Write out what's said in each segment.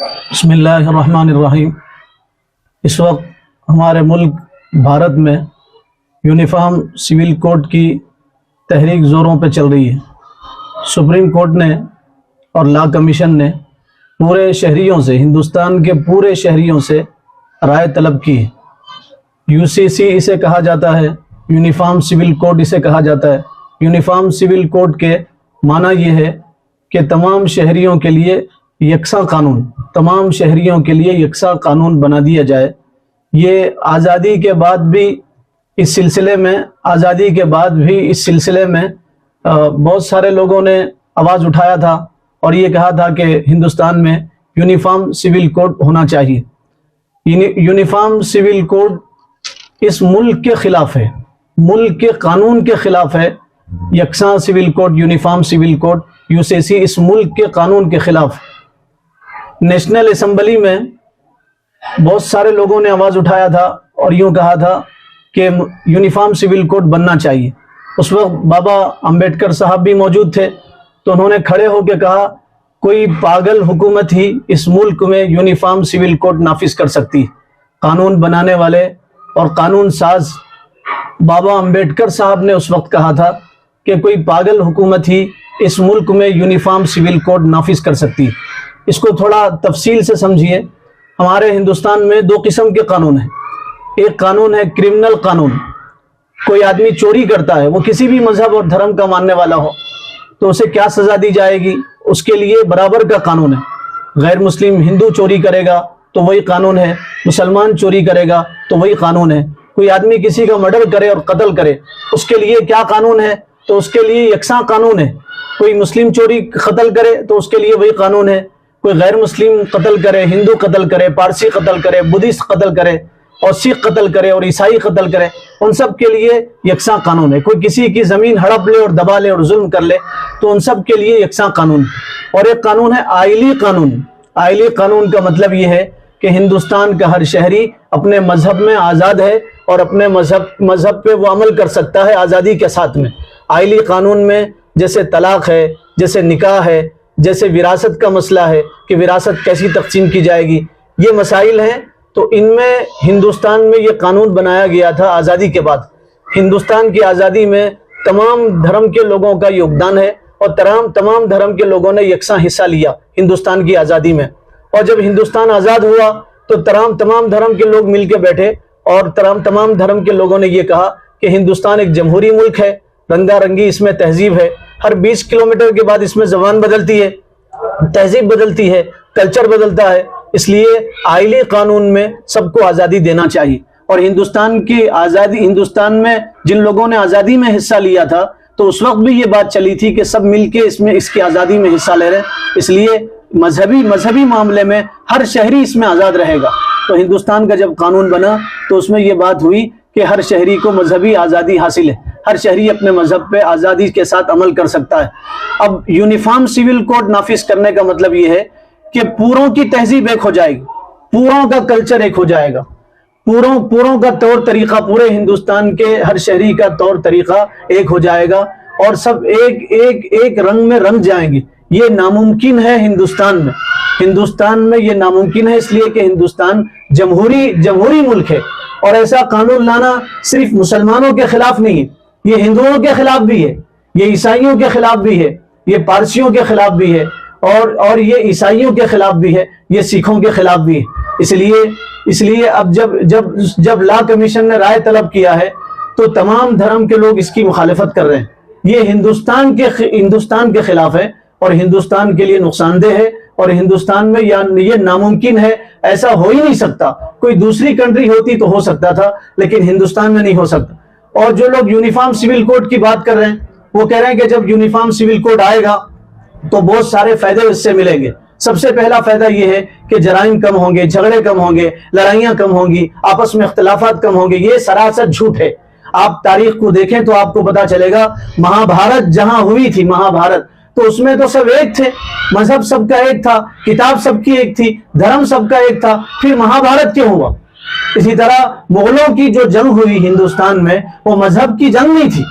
بسم اللہ الرحمن الرحیم۔ اس وقت ہمارے ملک بھارت میں یونیفارم سول کوڈ کی تحریک زوروں پہ چل رہی ہے۔ سپریم کورٹ نے اور لا کمیشن نے پورے شہریوں سے، ہندوستان کے پورے شہریوں سے رائے طلب کی ہے۔ UCC اسے کہا جاتا ہے، یونیفارم سول کوڈ اسے کہا جاتا ہے۔ یونیفارم سول کوڈ کے معنی یہ ہے کہ تمام شہریوں کے لیے یکساں قانون، تمام شہریوں کے لیے یکساں قانون بنا دیا جائے۔ یہ آزادی کے بعد بھی اس سلسلے میں بہت سارے لوگوں نے آواز اٹھایا تھا اور یہ کہا تھا کہ ہندوستان میں یونیفارم سول کوڈ ہونا چاہیے۔ یونیفارم سول کوڈ اس ملک کے خلاف ہے، ملک کے قانون کے خلاف ہے۔ یکساں civil code, uniform civil code, UCC اس ملک کے قانون کے خلاف۔ نیشنل اسمبلی میں بہت سارے لوگوں نے آواز اٹھایا تھا اور یوں کہا تھا کہ یونیفارم سول کوڈ بننا چاہیے۔ اس وقت بابا امبیڈکر صاحب بھی موجود تھے، تو انہوں نے کھڑے ہو کے کہا کوئی پاگل حکومت ہی اس ملک میں یونیفارم سول کوڈ نافذ کر سکتی ہے۔ قانون بنانے والے اور قانون ساز بابا امبیڈکر صاحب نے اس وقت کہا تھا کہ کوئی پاگل حکومت ہی اس ملک میں یونیفارم سول کوڈ نافذ کر سکتی ہے۔ اس کو تھوڑا تفصیل سے سمجھیے۔ ہمارے ہندوستان میں دو قسم کے قانون ہیں۔ ایک قانون ہے کرمنل قانون۔ کوئی آدمی چوری کرتا ہے، وہ کسی بھی مذہب اور دھرم کا ماننے والا ہو، تو اسے کیا سزا دی جائے گی، اس کے لیے برابر کا قانون ہے۔ غیر مسلم ہندو چوری کرے گا تو وہی قانون ہے، مسلمان چوری کرے گا تو وہی قانون ہے۔ کوئی آدمی کسی کا مرڈر کرے اور قتل کرے، اس کے لیے کیا قانون ہے، تو اس کے لیے یکساں قانون ہے۔ کوئی مسلم چوری قتل کرے تو اس کے لیے وہی قانون ہے۔ کوئی غیر مسلم قتل کرے، ہندو قتل کرے، پارسی قتل کرے، بدھسٹ قتل کرے اور سکھ قتل کرے اور عیسائی قتل کرے، ان سب کے لیے یکساں قانون ہے۔ کوئی کسی کی زمین ہڑپ لے اور دبا لے اور ظلم کر لے تو ان سب کے لیے یکساں قانون ہے۔ اور ایک قانون ہے آئلی قانون۔ آئلی قانون کا مطلب یہ ہے کہ ہندوستان کا ہر شہری اپنے مذہب میں آزاد ہے اور اپنے مذہب پہ وہ عمل کر سکتا ہے آزادی کے ساتھ میں۔ آئلی قانون میں جیسے طلاق ہے، جیسے نکاح ہے، جیسے وراثت کا مسئلہ ہے کہ وراثت کیسی تقسیم کی جائے گی، یہ مسائل ہیں۔ تو ان میں ہندوستان میں یہ قانون بنایا گیا تھا آزادی کے بعد۔ ہندوستان کی آزادی میں تمام دھرم کے لوگوں کا یوگدان ہے اور تمام دھرم کے لوگوں نے یکساں حصہ لیا ہندوستان کی آزادی میں۔ اور جب ہندوستان آزاد ہوا تو تمام دھرم کے لوگ مل کے بیٹھے اور تمام دھرم کے لوگوں نے یہ کہا کہ ہندوستان ایک جمہوری ملک ہے، رنگا رنگی اس میں تہذیب ہے، ہر 20 کلومیٹر کے بعد اس میں زبان بدلتی ہے، تہذیب بدلتی ہے، کلچر بدلتا ہے، اس لیے آئلی قانون میں سب کو آزادی دینا چاہیے۔ اور ہندوستان کی آزادی، ہندوستان میں جن لوگوں نے آزادی میں حصہ لیا تھا تو اس وقت بھی یہ بات چلی تھی کہ سب مل کے اس کی آزادی میں حصہ لے رہے ہیں، اس لیے مذہبی معاملے میں ہر شہری اس میں آزاد رہے گا۔ تو ہندوستان کا جب قانون بنا تو اس میں یہ بات ہوئی کہ ہر شہری کو مذہبی آزادی حاصل ہے، ہر شہری اپنے مذہب پہ آزادی کے ساتھ عمل کر سکتا ہے۔ اب یونیفارم سول کوڈ نافذ کرنے کا مطلب یہ ہے کہ پوروں کی تہذیب ایک ہو جائے گی، پوروں کا کلچر ایک ہو جائے گا، پوروں کا طور طریقہ، پورے ہندوستان کے ہر شہری کا طور طریقہ ایک ہو جائے گا اور سب ایک رنگ میں رنگ جائیں گے۔ یہ ناممکن ہے ہندوستان میں یہ ناممکن ہے، اس لیے کہ ہندوستان جمہوری ملک ہے۔ اور ایسا قانون لانا صرف مسلمانوں کے خلاف نہیں ہے، یہ ہندوؤں کے خلاف بھی ہے، یہ عیسائیوں کے خلاف بھی ہے، یہ پارسیوں کے خلاف بھی ہے اور یہ عیسائیوں کے خلاف بھی ہے، یہ سکھوں کے خلاف بھی ہے۔ اس لیے اب جب لا کمیشن نے رائے طلب کیا ہے تو تمام دھرم کے لوگ اس کی مخالفت کر رہے ہیں۔ یہ ہندوستان کے خلاف ہے اور ہندوستان کے لیے نقصان دہ ہے، اور ہندوستان میں یہ ناممکن ہے، ایسا ہو ہی نہیں سکتا۔ کوئی دوسری کنٹری ہوتی تو ہو سکتا تھا، لیکن ہندوستان میں نہیں ہو سکتا۔ اور جو لوگ یونیفارم سول کوڈ کی بات کر رہے ہیں وہ کہہ رہے ہیں کہ جب یونیفارم سول کوڈ آئے گا تو بہت سارے فائدے اس سے ملیں گے۔ سب سے پہلا فائدہ یہ ہے کہ جرائم کم ہوں گے، جھگڑے کم ہوں گے، لڑائیاں کم ہوں گی، آپس میں اختلافات کم ہوں گے۔ یہ سراسر جھوٹ ہے۔ آپ تاریخ کو دیکھیں تو آپ کو پتا چلے گا، مہابھارت جہاں ہوئی تھی، مہابھارت، تو اس میں تو سب ایک تھے، مذہب سب کا ایک تھا، کتاب سب کی ایک تھی، دھرم سب کا ایک تھا، پھر مہابھارت کیوں ہوا؟ اسی طرح مغلوں کی جو جنگ ہوئی ہندوستان میں وہ مذہب کی جنگ نہیں تھی،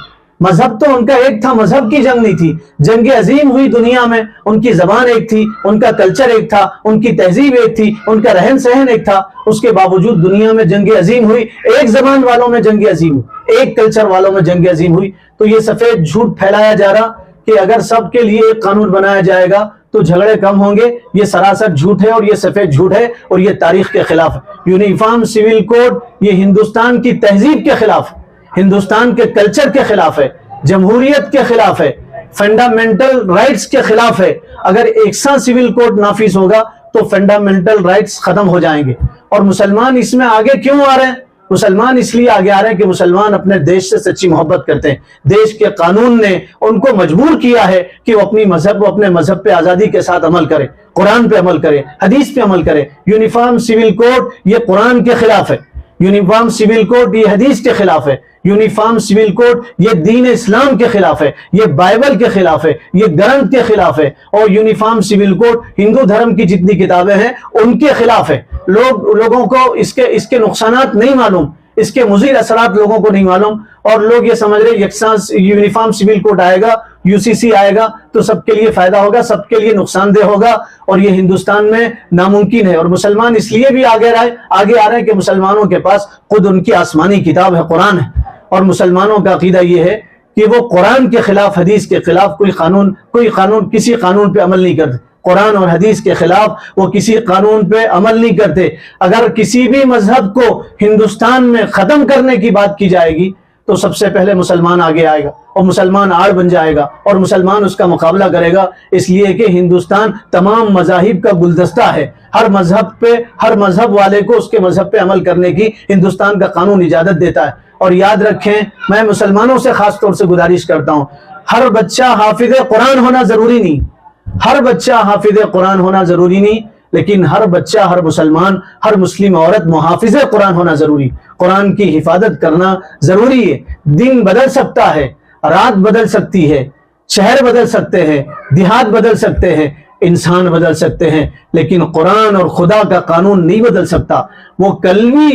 مذہب تو ان کا ایک تھا، مذہب کی جنگ نہیں تھی. جنگ عظیم ہوئی دنیا میں، ان کی زبان ایک تھی، ان کا کلچر ایک تھا، ان کی تہذیب ایک تھی، ان کا رہن سہن ایک تھا. اس کے باوجود دنیا میں جنگ عظیم ہوئی، ایک زبان والوں میں جنگ عظیم ہوئی، ایک کلچر والوں میں جنگ عظیم ہوئی. تو یہ سفید جھوٹ پھیلایا جا رہا کہ اگر سب کے لیے ایک قانون بنایا جائے گا تو جھگڑے کم ہوں گے، یہ سراسر جھوٹ ہے اور یہ سفید جھوٹ ہے اور یہ تاریخ کے خلاف ہے. یونیفارم سول کوڈ یہ ہندوستان کی تہذیب کے خلاف ہے، ہندوستان کے کلچر کے خلاف ہے، جمہوریت کے خلاف ہے، فنڈامنٹل رائٹس کے خلاف ہے. اگر یکساں سول کوڈ نافذ ہوگا تو فنڈامنٹل رائٹس ختم ہو جائیں گے. اور مسلمان اس میں آگے کیوں آ رہے ہیں؟ مسلمان اس لیے آگے آ رہے ہیں کہ مسلمان اپنے دیش سے سچی محبت کرتے ہیں. دیش کے قانون نے ان کو مجبور کیا ہے کہ وہ اپنے مذہب پہ آزادی کے ساتھ عمل کرے، قرآن پہ عمل کرے، حدیث پہ عمل کرے. یونیفارم سول کوڈ یہ قرآن کے خلاف ہے، یونیفارم سول کوڈ یہ حدیث کے خلاف ہے، یونیفارم سول کوڈ یہ دین اسلام کے خلاف ہے، یہ بائبل کے خلاف ہے، یہ گرنتھ کے خلاف ہے. اور یونیفارم سول کوڈ ہندو دھرم کی جتنی کتابیں ہیں ان کے خلاف ہے. لوگوں کو اس کے نقصانات نہیں معلوم، اس کے مضر اثرات لوگوں کو نہیں معلوم، اور لوگ یہ سمجھ رہے یکساں یونیفارم سول کوڈ آئے گا، UCC آئے گا تو سب کے لیے فائدہ ہوگا، سب کے لیے نقصان دہ ہوگا، اور یہ ہندوستان میں ناممکن ہے. اور مسلمان اس لیے بھی آگے آ رہے ہیں کہ مسلمانوں کے پاس خود ان کی آسمانی کتاب ہے، قرآن ہے. اور مسلمانوں کا عقیدہ یہ ہے کہ وہ قرآن کے خلاف، حدیث کے خلاف کسی قانون پہ عمل نہیں کرتے. قرآن اور حدیث کے خلاف وہ کسی قانون پہ عمل نہیں کرتے. اگر کسی بھی مذہب کو ہندوستان میں ختم کرنے کی بات کی جائے گی تو سب سے پہلے مسلمان آگے آئے گا اور مسلمان آڑ بن جائے گا اور مسلمان اس کا مقابلہ کرے گا. اس لیے کہ ہندوستان تمام مذاہب کا گلدستہ ہے. ہر مذہب والے کو اس کے مذہب پہ عمل کرنے کی ہندوستان کا قانون اجازت دیتا ہے. اور یاد رکھیں، میں مسلمانوں سے خاص طور سے گزارش کرتا ہوں، ہر بچہ حافظ قرآن ہونا ضروری نہیں، ہر بچہ حافظ قرآن ہونا ضروری نہیں، لیکن ہر بچہ، ہر مسلمان، ہر مسلم عورت محافظ قرآن ہونا ضروری. قرآن کی حفاظت کرنا ضروری ہے. دن بدل سکتا ہے، رات بدل سکتی ہے، شہر بدل سکتے ہیں، دیہات بدل سکتے ہیں، انسان بدل سکتے ہیں، لیکن قرآن اور خدا کا قانون نہیں بدل سکتا. وہ کل بھی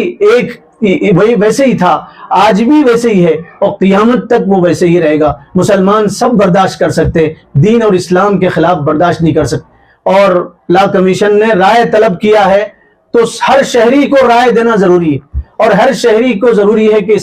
ویسے ہی تھا، آج بھی ویسے ہی ہے، اور قیامت تک وہ ویسے ہی رہے گا. مسلمان سب برداشت کر سکتے، دین اور اسلام کے خلاف برداشت نہیں کر سکتے. اور لا کمیشن نے رائے طلب کیا ہے تو ہر شہری کو رائے دینا ضروری ہے، اور ہر شہری کو ضروری ہے کہ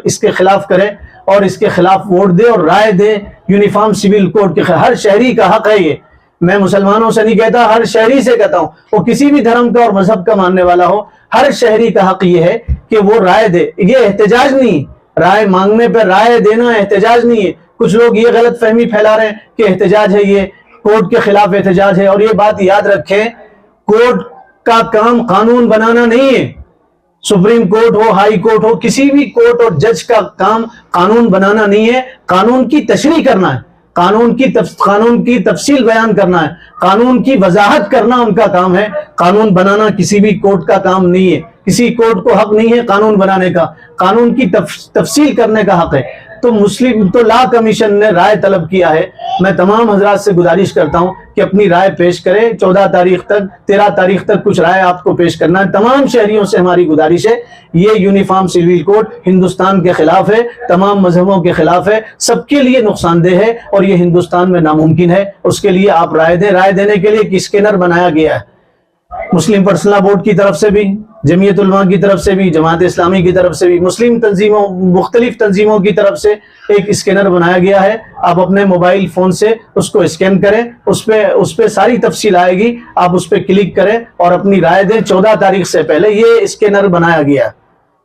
اس کے خلاف کرے اور اس کے خلاف ووٹ دے اور رائے دے. یونیفارم سول کوڈ کے خلاف ہر شہری کا حق ہے. یہ میں مسلمانوں سے نہیں کہتا، ہر شہری سے کہتا ہوں، وہ کسی بھی دھرم کا اور مذہب کا ماننے والا ہو، ہر شہری کا حق یہ ہے کہ وہ رائے دے. یہ احتجاج نہیں، رائے مانگنے پہ رائے دینا احتجاج نہیں ہے. کچھ لوگ یہ غلط فہمی پھیلا رہے ہیں کہ احتجاج ہے، یہ کورٹ کے خلاف احتجاج ہے. اور یہ بات یاد رکھیں، کورٹ کا کام قانون بنانا نہیں ہے. سپریم کورٹ ہو، ہائی کورٹ ہو، کسی بھی کورٹ اور جج کا کام قانون بنانا نہیں ہے، قانون کی تشریح کرنا ہے، قانون کی تفصیل بیان کرنا ہے، قانون کی وضاحت کرنا ان کا کام ہے. قانون بنانا کسی بھی کورٹ کا کام نہیں ہے. کسی کورٹ کو حق نہیں ہے قانون بنانے کا، قانون کی تفصیل کرنے کا حق ہے. تو لا کمیشن نے رائے طلب کیا ہے. میں تمام حضرات سے گزارش کرتا ہوں کہ اپنی رائے پیش کریں. 14 تاریخ تک، 13 تاریخ تک کچھ رائے آپ کو پیش کرنا ہے. تمام شہریوں سے ہماری گزارش ہے، یہ یونیفارم سول کوڈ ہندوستان کے خلاف ہے، تمام مذہبوں کے خلاف ہے، سب کے لیے نقصان دہ ہے، اور یہ ہندوستان میں ناممکن ہے. اس کے لیے آپ رائے دیں. رائے دینے کے لیے ایک اسکینر بنایا گیا ہے، مسلم پرسنل بورڈ کی طرف سے بھی، جمعیت علماء کی طرف سے بھی، جماعت اسلامی کی طرف سے بھی، مختلف تنظیموں کی طرف سے ایک اسکینر بنایا گیا ہے. آپ اپنے موبائل فون سے اس کو اسکین کریں، اس پہ ساری تفصیل آئے گی، آپ اس پہ کلک کریں اور اپنی رائے دیں. 14 تاریخ سے پہلے یہ اسکینر بنایا گیا ہے.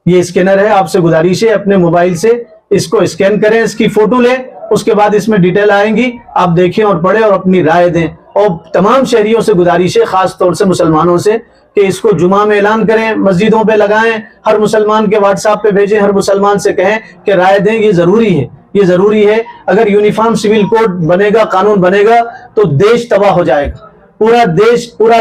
یہ اسکینر ہے، آپ سے گزارش ہے اپنے موبائل سے اس کو اسکین کریں، اس کی فوٹو لیں، اس کے بعد اس میں ڈیٹیل آئیں گی، آپ دیکھیں اور پڑھیں اور اپنی رائے دیں. اور تمام شہریوں سے گزارش ہے، خاص طور سے مسلمانوں سے، کہ اس کو جمعہ میں اعلان کریں، مسجدوں پہ لگائیں، ہر مسلمان کے واٹس ایپ پہ بھیجیں، ہر مسلمان سے کہیں کہ رائے دیں. یہ ضروری ہے، یہ ضروری ہے. اگر یونیفارم سول کوڈ بنے گا، قانون بنے گا تو دیش تباہ ہو جائے گا. پورا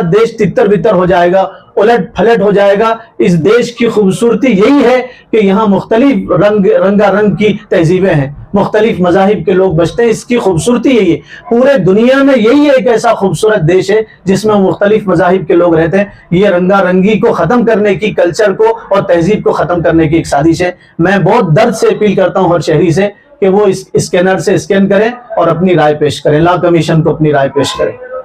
دیش تتر بتر ہو جائے گا، الٹ پھلٹ ہو جائے گا. اس دیش کی خوبصورتی یہی ہے کہ یہاں مختلف رنگا رنگ کی تہذیبیں ہیں، مختلف مذاہب کے لوگ بستے ہیں. اس کی خوبصورتی یہی ہے. پورے دنیا میں یہی ایک ایسا خوبصورت دیش ہے جس میں مختلف مذاہب کے لوگ رہتے ہیں. یہ رنگا رنگی کو ختم کرنے کی، کلچر کو اور تہذیب کو ختم کرنے کی ایک سازش ہے. میں بہت درد سے اپیل کرتا ہوں ہر شہری سے کہ وہ اس اسکینر سے اسکین کریں اور اپنی رائے پیش کریں، لا کمیشن کو اپنی رائے پیش کریں۔